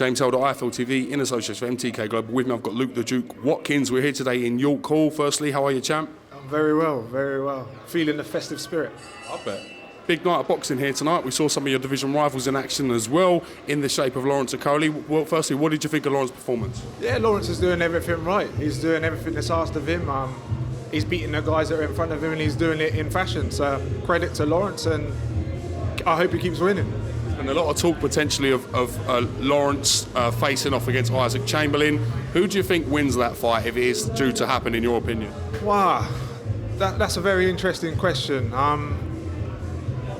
James Helder, IFL TV, in association with MTK Global. With me, I've got Luke the Duke Watkins. We're here today in York Hall. Firstly, how are you, champ? I'm very well, very well. Feeling the festive spirit. I bet. Big night of boxing here tonight. We saw some of your division rivals in action as well, in the shape of Lawrence OKOLIE. Well, firstly, what did you think of Lawrence's performance? Yeah, Lawrence is doing everything right. He's doing everything that's asked of him. He's beating the guys that are in front of him, and he's doing it in fashion. So credit to Lawrence, and I hope he keeps winning. And a lot of talk potentially of Lawrence facing off against Isaac Chamberlain. Who do you think wins that fight if it is due to happen, in your opinion? Wow, that's a very interesting question.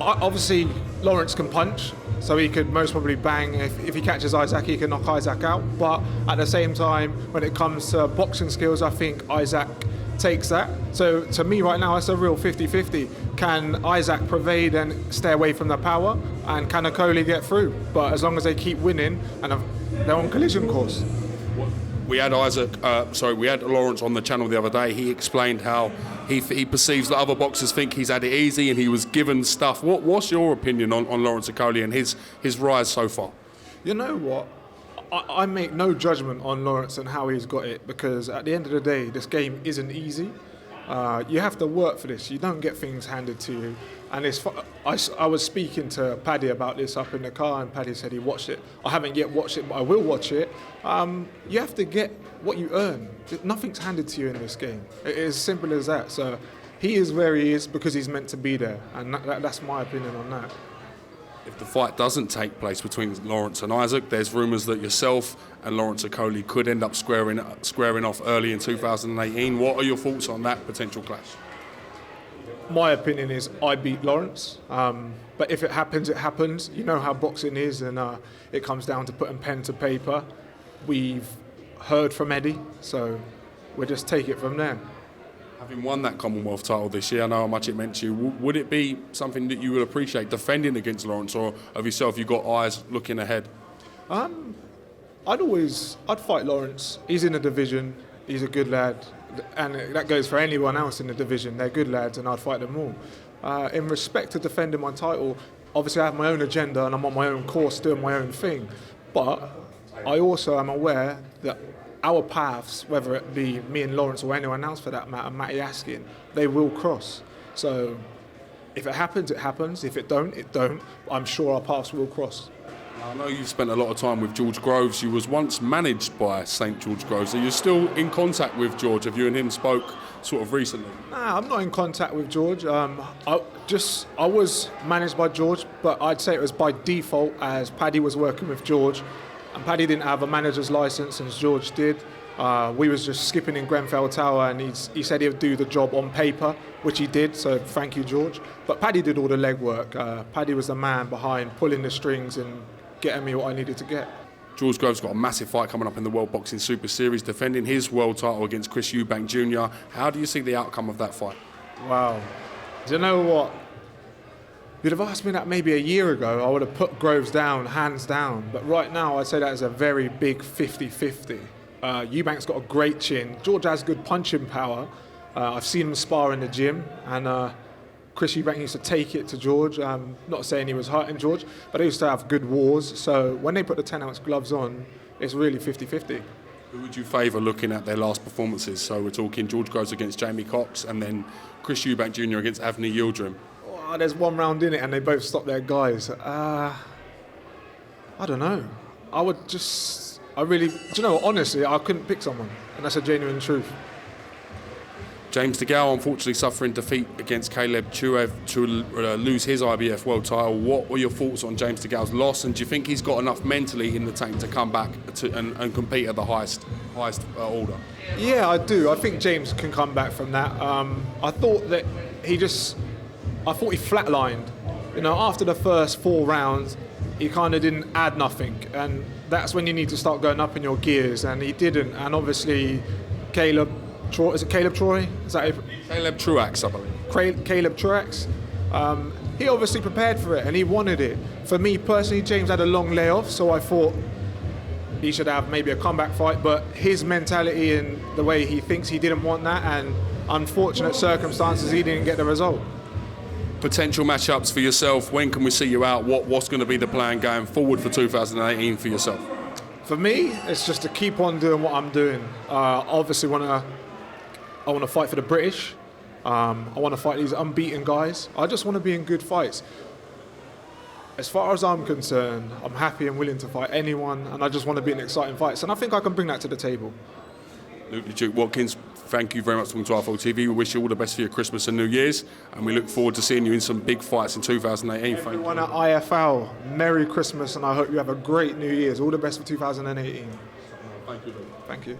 Obviously, Lawrence can punch, so he could most probably bang. If he catches Isaac, he can knock Isaac out. But at the same time, when it comes to boxing skills, I think Isaac takes that. So to me right now, it's a real 50-50. Can Isaac pervade and stay away from the power? And can OKOLIE get through? But as long as they keep winning, and they're on collision course. We had Lawrence on the channel the other day. He explained how he perceives that other boxers think he's had it easy and he was given stuff. What's your opinion on Lawrence OKOLIE and his rise so far? You know what? I make no judgment on Lawrence and how he's got it, because at the end of the day, this game isn't easy. You have to work for this. You don't get things handed to you. And I was speaking to Paddy about this up in the car, and Paddy said he watched it. I haven't yet watched it, but I will watch it. You have to get what you earn. Nothing's handed to you in this game. It is as simple as that. So he is where he is because he's meant to be there. And that's my opinion on that. If the fight doesn't take place between Lawrence and Isaac, there's rumours that yourself and Lawrence OKOLIE could end up squaring off early in 2018. What are your thoughts on that potential clash? My opinion is I beat Lawrence, but if it happens, it happens. You know how boxing is, and it comes down to putting pen to paper. We've heard from Eddie, so we'll just take it from there. Having won that Commonwealth title this year, I know how much it meant to you. Would it be something that you would appreciate defending against Lawrence, or of yourself you got eyes looking ahead? I'd fight Lawrence. He's in the division. He's a good lad. And that goes for anyone else in the division. They're good lads, and I'd fight them all. In respect to defending my title, obviously I have my own agenda and I'm on my own course doing my own thing. But I also am aware that our paths, whether it be me and Lawrence or anyone else for that matter, Matty Askin, they will cross. So if it happens, it happens. If it don't, it don't. I'm sure our paths will cross. I know you've spent a lot of time with George Groves. You was once managed by St George Groves. Are you still in contact with George? Have you and him spoke sort of recently? Nah, I'm not in contact with George. I was managed by George, but I'd say it was by default, as Paddy was working with George, and Paddy didn't have a manager's license, and George did. We was just skipping in Grenfell Tower, and he said he would do the job on paper, which he did, so thank you, George. But Paddy did all the legwork. Paddy was the man behind pulling the strings and getting me what I needed to get. George Groves got a massive fight coming up in the World Boxing Super Series, defending his world title against Chris EUBANK Jr. How do you see the outcome of that fight? Wow. Do you know what? You'd have asked me that maybe a year ago, I would have put Groves down, hands down. But right now, I'd say that is a very big 50-50. EUBANK's got a great chin. George has good punching power. I've seen him spar in the gym, and Chris EUBANK used to take it to George. Not saying he was hurting George, but they used to have good wars. So when they put the 10-ounce gloves on, it's really 50-50. Who would you favour looking at their last performances? So we're talking George Groves against Jamie Cox, and then Chris EUBANK Jr. against Avni Yildirim. Oh, there's one round in it, and they both stopped their guys. I don't know. Do you know what? Honestly, I couldn't pick someone, and that's a genuine truth. James DeGale unfortunately suffering defeat against Caleb Chuev to lose his IBF world title. What were your thoughts on James DeGale's loss, and do you think he's got enough mentally in the tank to come back and compete at the highest order? Yeah, I do. I think James can come back from that. I thought he flatlined. You know, after the first 4 rounds, he kind of didn't add nothing, and that's when you need to start going up in your gears, and he didn't. And obviously, Caleb Troy? Is it Caleb Troy? Is that Caleb Truax, I believe. Caleb Truax. He obviously prepared for it and he wanted it. For me personally, James had a long layoff, so I thought he should have maybe a comeback fight, but his mentality and the way he thinks, he didn't want that, and unfortunate circumstances, he didn't get the result. Potential matchups for yourself, when can we see you out? What's going to be the plan going forward for 2018 for yourself? For me, it's just to keep on doing what I'm doing. Obviously, I want to fight for the British. I want to fight these unbeaten guys. I just want to be in good fights. As far as I'm concerned, I'm happy and willing to fight anyone, and I just want to be in exciting fights. And I think I can bring that to the table. Luke the Duke Watkins, thank you very much for coming to IFL TV. We wish you all the best for your Christmas and New Year's, and we look forward to seeing you in some big fights in 2018. Everyone at IFL, Merry Christmas, and I hope you have a great New Year's. All the best for 2018. Thank you, Luke. Thank you.